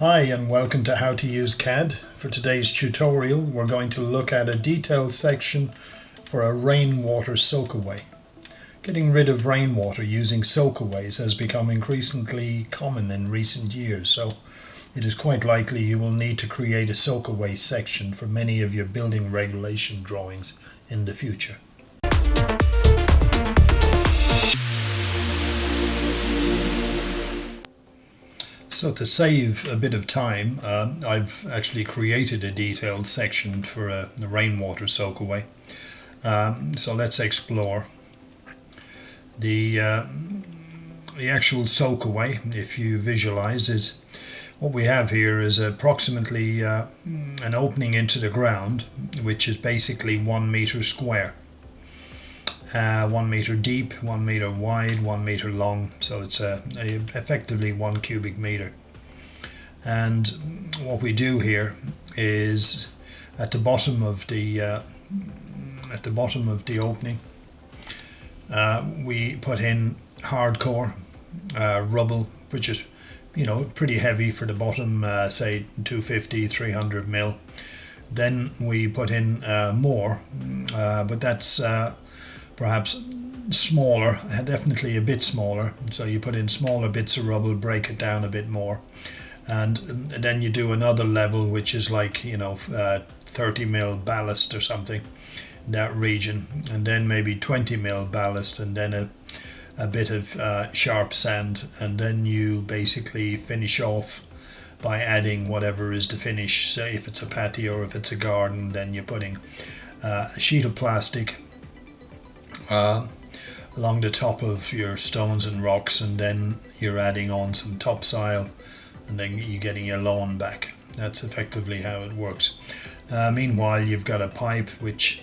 Hi and welcome to How to Use CAD. For today's tutorial we're going to look at a detailed section for a rainwater soakaway. Getting rid of rainwater using soakaways has become increasingly common in recent years, so it is quite likely you will need to create a soakaway section for many of your building regulation drawings in the future. So to save a bit of time, I've actually created a detailed section for a rainwater soakaway. So let's explore. The actual soakaway, if you visualize, is what we have here is approximately an opening into the ground, which is basically 1 meter square. 1 meter deep, 1 meter wide, 1 meter long, so it's effectively 1 cubic meter. And what we do here is at the bottom of the opening, we put in hardcore rubble, which is pretty heavy for the bottom, say 250, 300 mil. Then we put in more, but that's perhaps smaller, definitely a bit smaller. So you put in smaller bits of rubble, break it down a bit more, and then you do another level, which is like 30 mil ballast or something in that region, and then maybe 20 mil ballast, and then a bit of sharp sand, and then you basically finish off by adding whatever is the finish. Say if it's a patio or if it's a garden, then you're putting a sheet of plastic along the top of your stones and rocks, and then you're adding on some topsoil, and then you're getting your lawn back. That's effectively how it works. Meanwhile, you've got a pipe which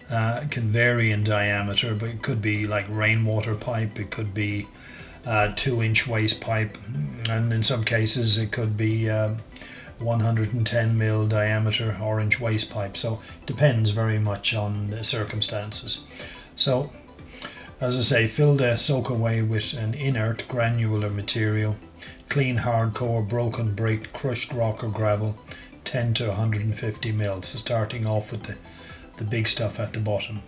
can vary in diameter, but it could be like rainwater pipe, it could be 2-inch waste pipe, and in some cases it could be 110 mil diameter orange waste pipe. So it depends very much on the circumstances. So, as I say, fill the soakaway with an inert granular material, clean hardcore, broken brick, crushed rock or gravel, 10 to 150 mil. So starting off with the big stuff at the bottom.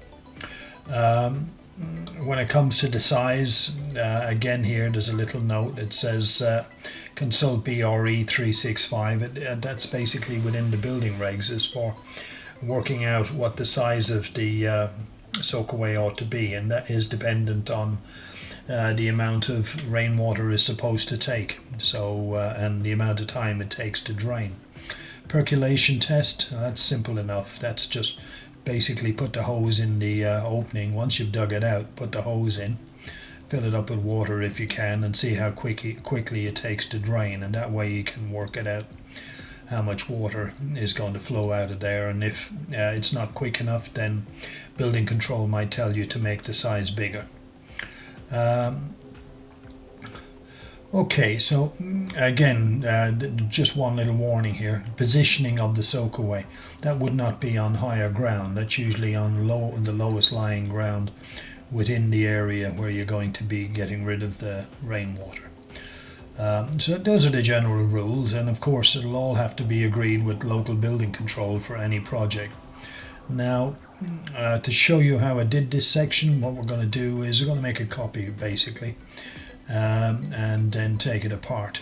When it comes to the size, again here there's a little note. It says consult BRE 365. That's basically within the building regs, is for working out what the size of the soakaway ought to be, and that is dependent on the amount of rainwater is supposed to take, so and the amount of time it takes to drain. Percolation test, that's simple enough. That's just basically put the hose in the opening. Once you've dug it out, put the hose in, fill it up with water if you can, and see how quickly it takes to drain, and that way you can work it out how much water is going to flow out of there. And if it's not quick enough, then building control might tell you to make the size bigger. Okay, so again, just one little warning here. Positioning of the soakaway, that would not be on higher ground. That's usually on the lowest lying ground within the area where you're going to be getting rid of the rainwater. So those are the general rules, and of course it'll all have to be agreed with local building control for any project. Now, to show you how I did this section, what we're going to do is we're going to make a copy basically, and then take it apart.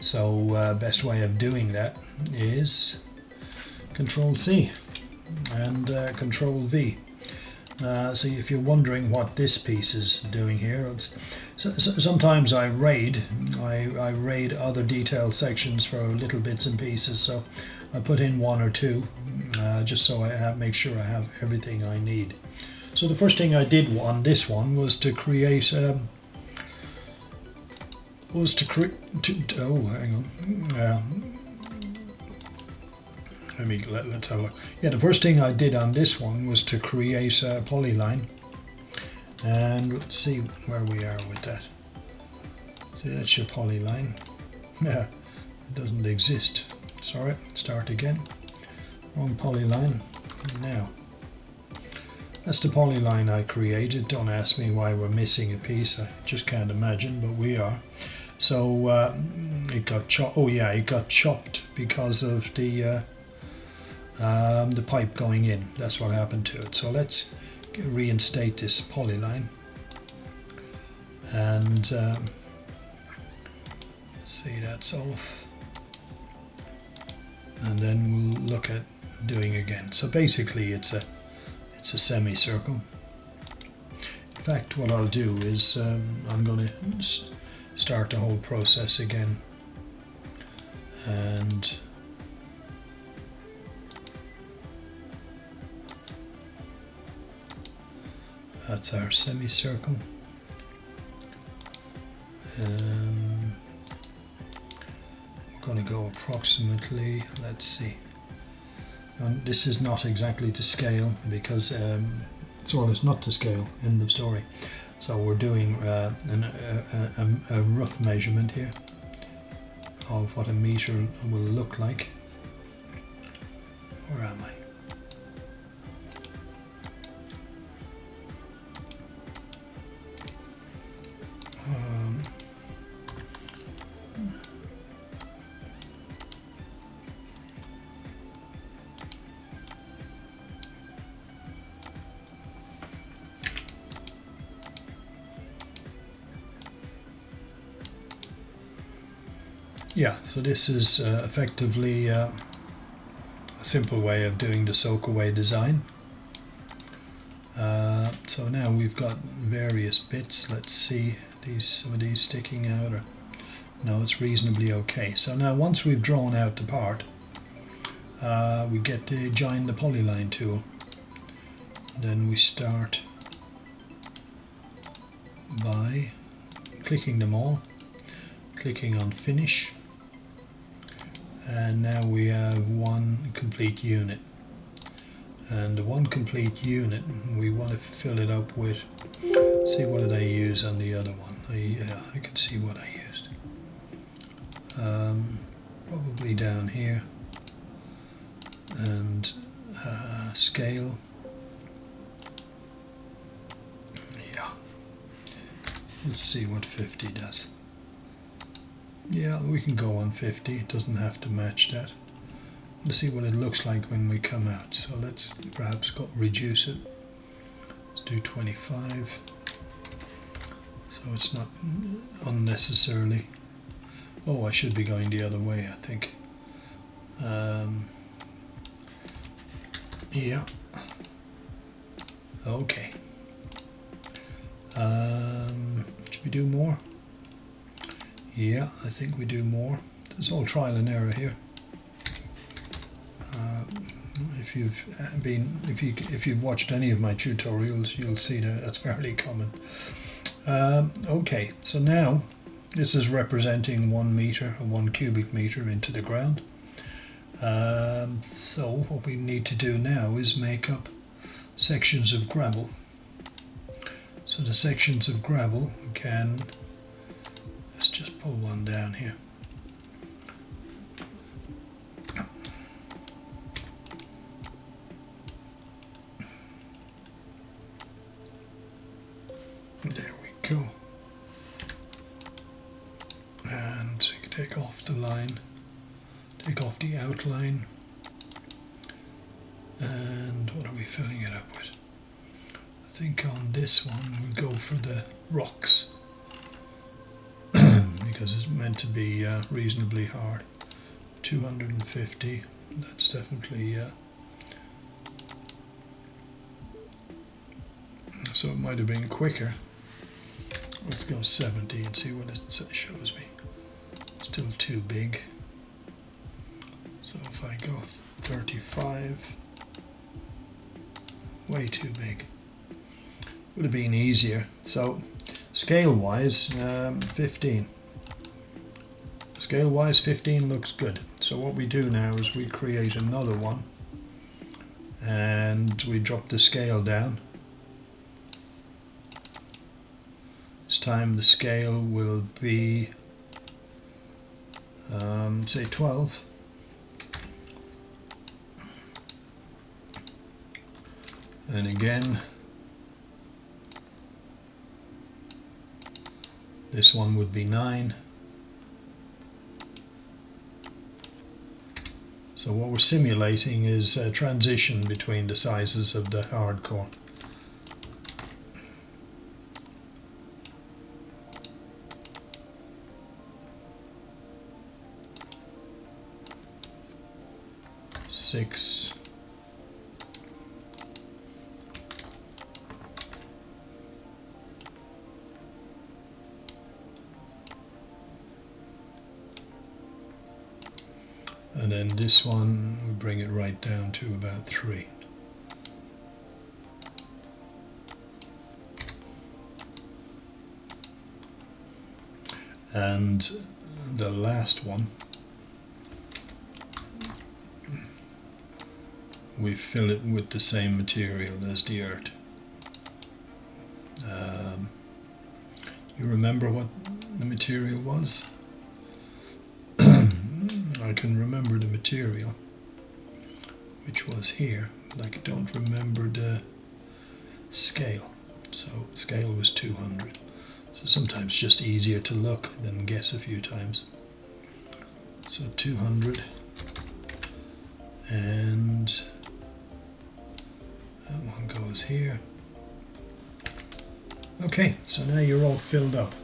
So best way of doing that is Control C and Control V. So if you're wondering what this piece is doing here, sometimes I raid other detailed sections for little bits and pieces, so I put in one or two just so I make sure I have everything I need. So the first thing I did on this one was to create oh, hang on. Let's have a look. Yeah, the first thing I did on this one was to create a polyline, and let's see where we are with that. See, that's your polyline. Yeah, it doesn't exist. Sorry, start again. Wrong polyline. Now, that's the polyline I created. Don't ask me why we're missing a piece. I just can't imagine, but we are. so it got chopped. Oh yeah, it got chopped because of the pipe going in. That's what happened to it. So let's reinstate this polyline and see that's off, and then we'll look at doing again. So basically it's a semicircle. In fact, what I'll do is I'm going to start the whole process again, and that's our semicircle. We're going to go approximately, let's see, and this is not exactly to scale because it's not to scale, end of story. So we're doing a rough measurement here of what a meter will look like. Where am I? Yeah, so this is effectively a simple way of doing the soakaway design. So now we've got various bits. Let's see, some of these sticking out, or no, it's reasonably okay. So now once we've drawn out the part, we get to join the polyline tool. Then we start by clicking them all, clicking on finish, and now we have one complete unit. And the one complete unit, we want to fill it up with, see what did I use on the other one. I can see what I used. Probably down here, and scale. Yeah, let's see what 50 does. Yeah, we can go on 50, it doesn't have to match that. Let's see what it looks like when we come out. So let's perhaps reduce it. Let's do 25. So it's not unnecessarily. Oh, I should be going the other way, I think. Yeah. Okay. Should we do more? Yeah, I think we do more. There's all trial and error here. If you've watched any of my tutorials, you'll see that that's fairly common. Okay, so now this is representing 1 meter or 1 cubic meter into the ground. So what we need to do now is make up sections of gravel. So the sections of gravel can, let's just pull one down here. There we go. And take off the line, take off the outline, and what are we filling it up with? I think on this one we'll go for the rocks because it's meant to be reasonably hard. 250, that's definitely so it might have been quicker. Let's go 70 and see what it shows me. Still too big. So if I go 35, way too big. Would have been easier. So scale wise, 15. Scale wise 15 looks good. So what we do now is we create another one and we drop the scale down. This time the scale will be say 12. And again this one would be 9. So what we're simulating is a transition between the sizes of the hardcore. Six. And then this one, we bring it right down to about 3. And the last one, we fill it with the same material as the earth. You remember what the material was? I can remember the material, which was here, but I don't remember the scale. So scale was 200. So sometimes it's just easier to look than guess a few times. So 200, and that one goes here. Okay, so now you're all filled up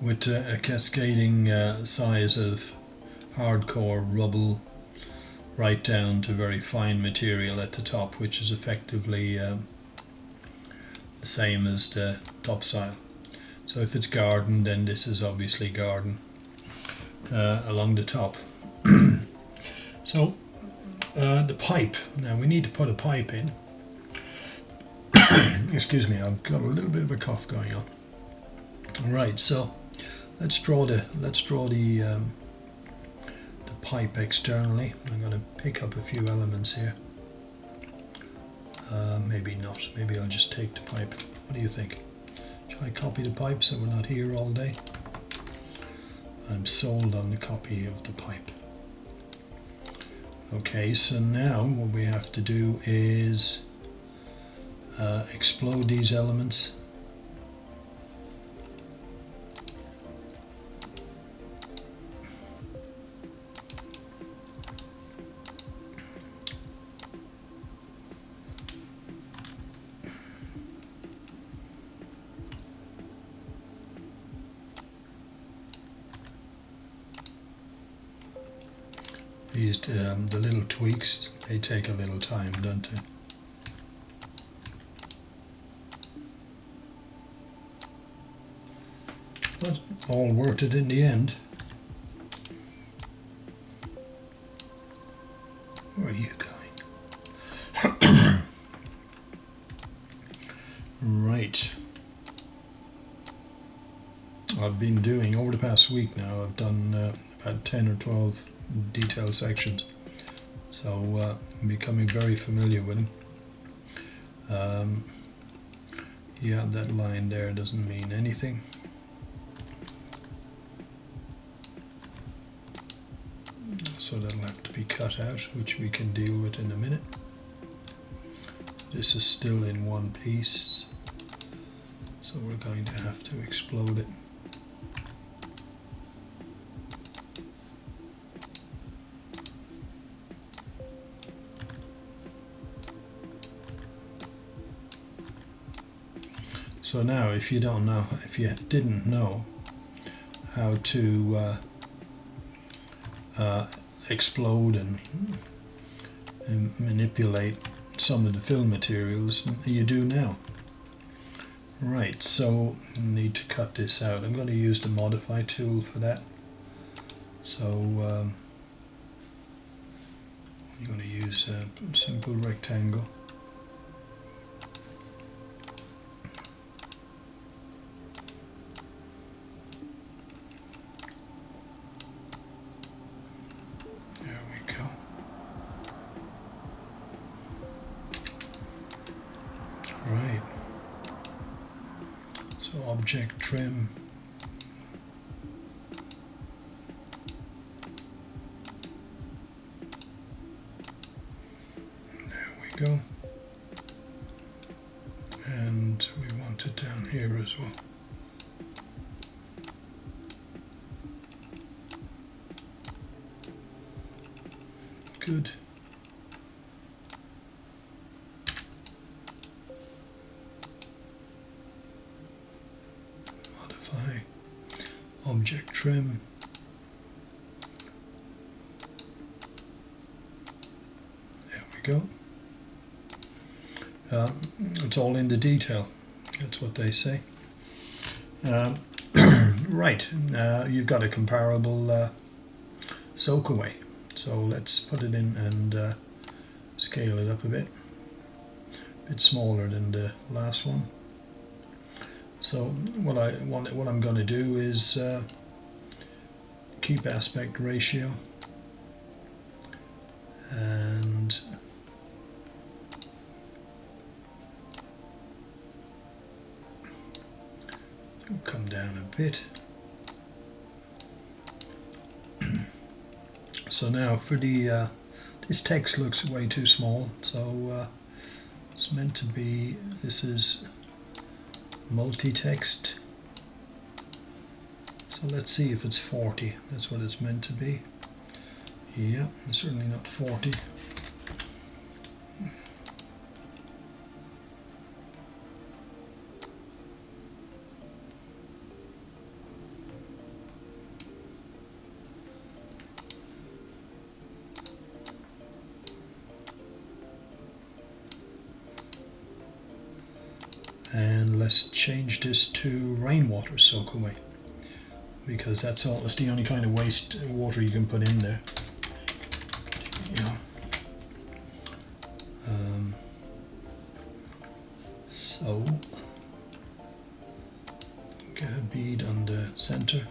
with a cascading size of hardcore rubble right down to very fine material at the top, which is effectively the same as the topsoil. So if it's garden, then this is obviously garden along the top. So the pipe, now we need to put a pipe in. Excuse me, I've got a little bit of a cough going on. Right, so let's draw the pipe externally. I'm going to pick up a few elements here. Maybe not. Maybe I'll just take the pipe. What do you think? Shall I copy the pipe so we're not here all day? I'm sold on the copy of the pipe. Okay, so now what we have to do is explode these elements. These the little tweaks, they take a little time, don't they? But all worth it in the end. Where are you going? Right. I've been doing, over the past week now, I've done about 10 or 12 detail sections. So I'm becoming very familiar with them. Yeah, that line there doesn't mean anything. So that'll have to be cut out, which we can deal with in a minute. This is still in one piece, so we're going to have to explode it. So now, if you don't know, if you didn't know how to explode and manipulate some of the fill materials, you do now. Right, so I need to cut this out. I'm going to use the modify tool for that. So I'm going to use a simple rectangle. Right, so object trim, there we go, and we want it down here as well. Good. Modify object trim. There we go. It's all in the detail. That's what they say. Right, you've got a comparable soakaway. So let's put it in and scale it up a bit smaller than the last one. So what I'm going to do is keep aspect ratio and come down a bit. So now for the this text looks way too small, so it's meant to be, this is multi-text, so let's see if it's 40. That's what it's meant to be. Yeah, it's certainly not 40. And let's change this to Rainwater Soakaway, because that's the only kind of waste water you can put in there. Yeah. So get a bead on the center.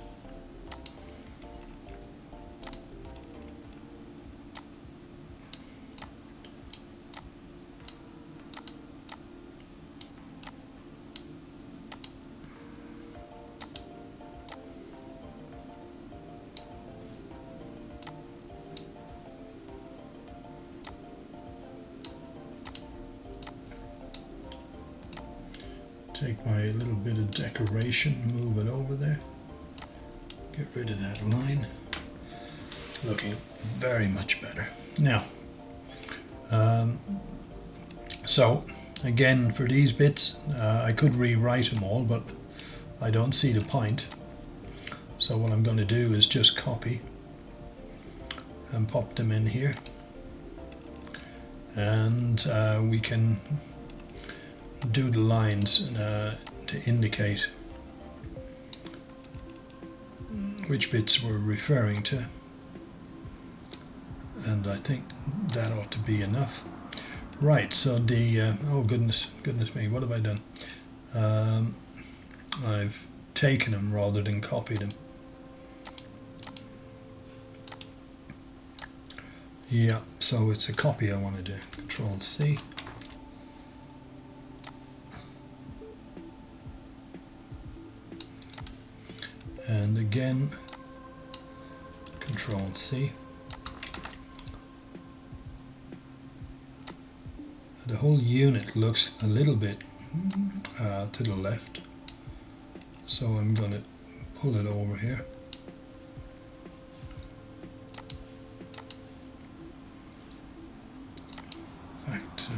Take my little bit of decoration, move it over there, get rid of that line, looking very much better. Now, so again for these bits, I could rewrite them all, but I don't see the point. So what I'm going to do is just copy and pop them in here, and we can do the lines to indicate which bits we're referring to, and I think that ought to be enough. Right, so the oh goodness me, what have I done? I've taken them rather than copied them. Yeah, so it's a copy I want to do. Control C. And again, Control C. The whole unit looks a little bit to the left, so I'm going to pull it over here. In fact,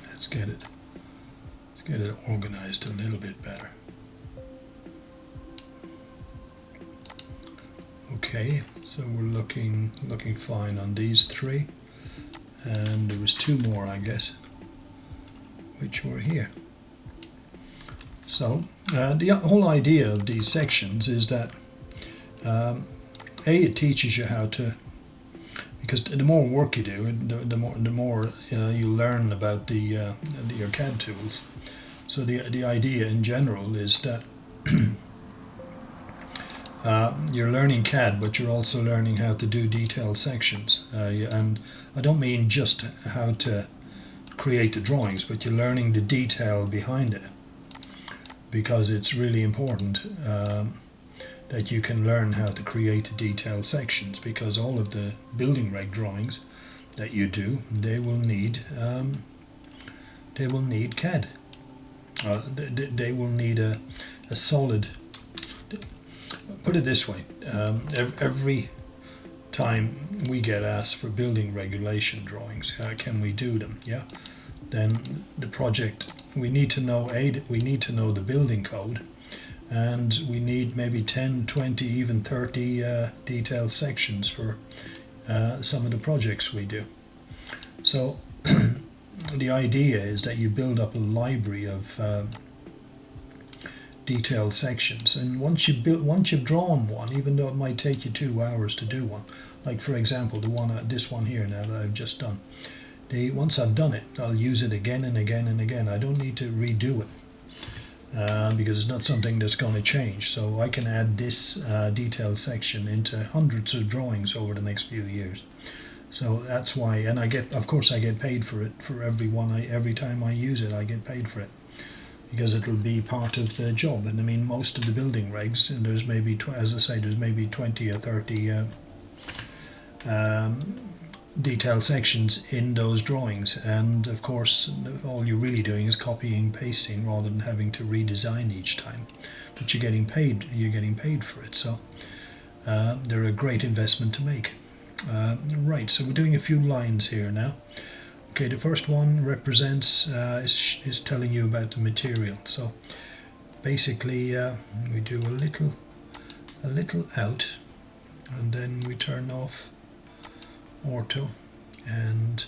let's get it organized a little bit better. Okay, so we're looking fine on these three, and there was two more, I guess, which were here. So the whole idea of these sections is that it teaches you how to, because the more work you do, the more you learn about your CAD tools. So the idea in general is that you're learning CAD, but you're also learning how to do detailed sections. And I don't mean just how to create the drawings, but you're learning the detail behind it, because it's really important that you can learn how to create detailed sections, because all of the building reg drawings that you do, they will need CAD. They will need a solid, put it this way, every time we get asked for building regulation drawings, can we do them? Yeah. Then the project, we need to know we need to know the building code, and we need maybe 10, 20, even 30 detailed sections for some of the projects we do. So the idea is that you build up a library of detailed sections, and once you've drawn one, even though it might take you 2 hours to do one, like for example this one here now that I've just done, once I've done it, I'll use it again and again and again. I don't need to redo it because it's not something that's going to change. So I can add this detailed section into hundreds of drawings over the next few years. So that's why, and of course I get paid for it. For every time I use it, I get paid for it, because it'll be part of the job. And I mean, most of the building regs, and there's maybe, as I say, there's maybe 20 or 30 detailed sections in those drawings, and of course all you're really doing is copying and pasting rather than having to redesign each time, but you're getting paid for it. So they're a great investment to make. Right, so we're doing a few lines here now. Okay, the first one represents is telling you about the material. So basically we do a little out, and then we turn off ortho, and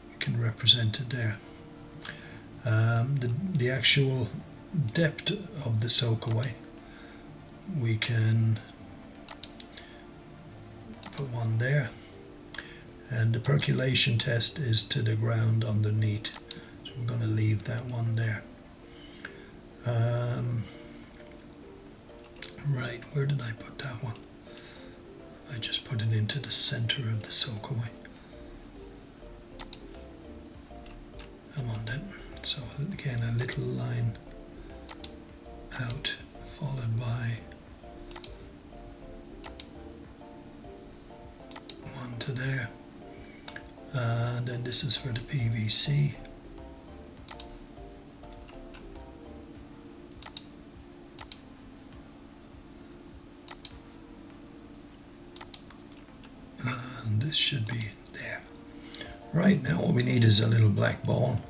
we can represent it there. The actual depth of the soakaway, we can put one there, and the percolation test is to the ground underneath, so we're going to leave that one there. Right, where did I put that one? I just put it into the center of the soakaway. Come on then. So again, a little line out, followed by one to there. And then this is for the PVC. And this should be there. Right, now all we need is a little black ball,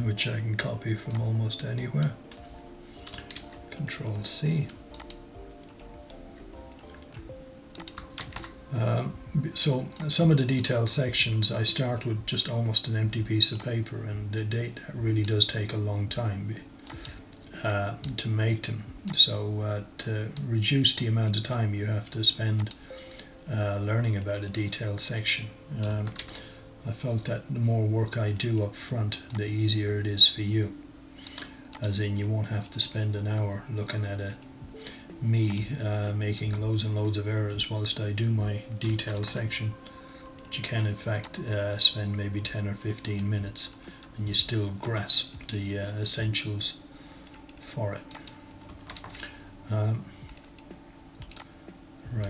which I can copy from almost anywhere. Control C. So some of the detailed sections I start with just almost an empty piece of paper, and that really does take a long time to make them. So to reduce the amount of time you have to spend learning about a detailed section, I felt that the more work I do up front, the easier it is for you. As in, you won't have to spend an hour looking at me making loads and loads of errors whilst I do my detailed section. But you can in fact spend maybe 10 or 15 minutes and you still grasp the essentials for it. Right,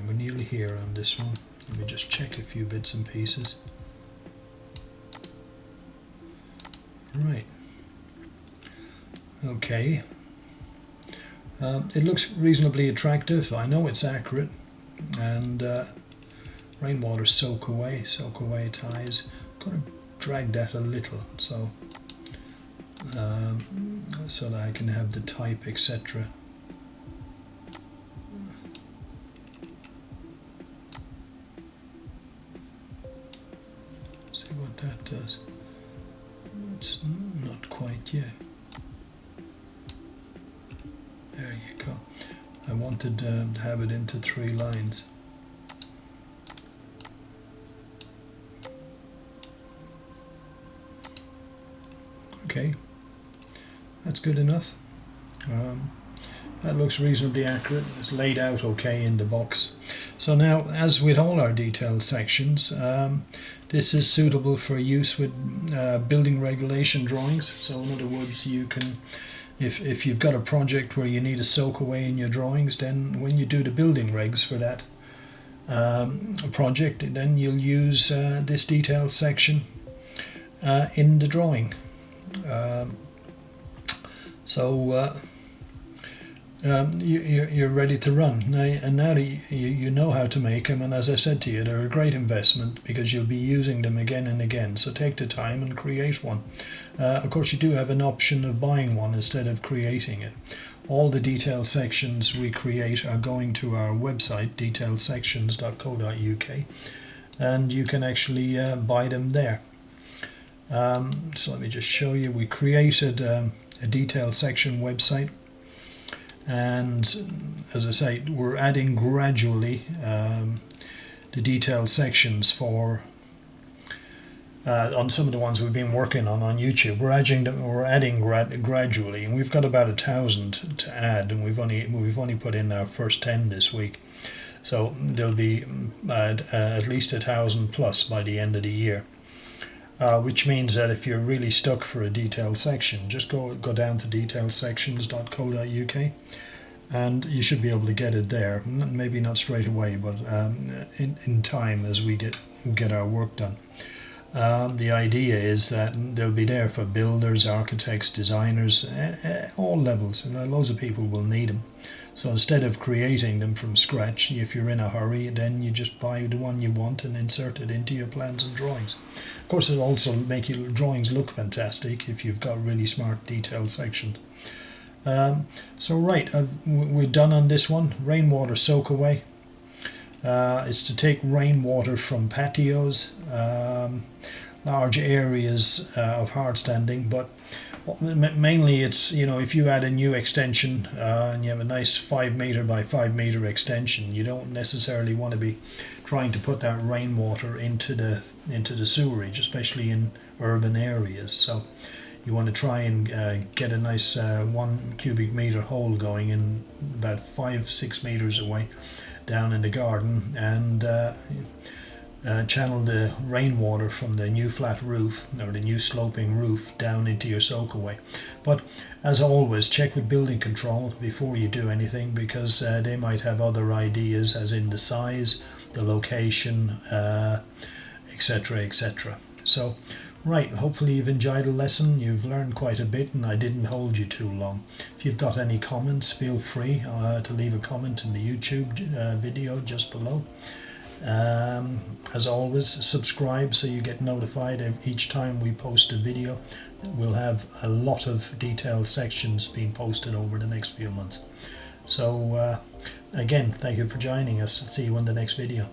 we're nearly here on this one. Let me just check a few bits and pieces. Right. Okay. It looks reasonably attractive. I know it's accurate, and Rainwater Soakaway ties. I'm going to drag that a little so that I can have the type, etc. See what that does. It's not quite yet. There you go. I wanted to have it into 3 lines. Okay, that's good enough. That looks reasonably accurate. It's laid out okay in the box. So now, as with all our detailed sections, this is suitable for use with building regulation drawings. So in other words, you can, if you've got a project where you need a soakaway in your drawings, then when you do the building regs for that project, then you'll use this detailed section in the drawing. you're ready to run. And now that you know how to make them, and as I said to you, they're a great investment because you'll be using them again and again. So take the time and create one. Of course, you do have an option of buying one instead of creating it. All the detail sections we create are going to our website, detailsections.co.uk, and you can actually buy them there. So let me just show you. We created a detail section website, and as I say, we're adding gradually the detail sections for on some of the ones we've been working on YouTube. We're adding gradually, and we've got about 1,000 to add, and we've only put in our first 10 this week. So there'll be at least 1,000 plus by the end of the year. Which means that if you're really stuck for a detail section, just go down to detailsections.co.uk, and you should be able to get it there. Maybe not straight away, but in time as we get our work done. The idea is that they'll be there for builders, architects, designers, all levels, and loads of people will need them. So instead of creating them from scratch, if you're in a hurry, then you just buy the one you want and insert it into your plans and drawings. Of course, it'll also make your drawings look fantastic if you've got really smart detailed sections. So right, we're done on this one. Rainwater Soakaway. It's to take rainwater from patios, large areas of hard standing, but mainly it's, if you add a new extension and you have a nice 5 meter by 5 meter extension, you don't necessarily want to be trying to put that rainwater into the sewerage, especially in urban areas. So you want to try and get a nice 1 cubic meter hole going in about 5-6 meters away down in the garden, and channel the rainwater from the new flat roof or the new sloping roof down into your soakaway. But as always, check with building control before you do anything, because they might have other ideas, as in the size, the location, etc., etc. So right, hopefully you've enjoyed the lesson, you've learned quite a bit, and I didn't hold you too long. If you've got any comments, feel free to leave a comment in the YouTube video just below. As always, subscribe so you get notified each time we post a video. We'll have a lot of detailed sections being posted over the next few months. So again, thank you for joining us. See you in the next video.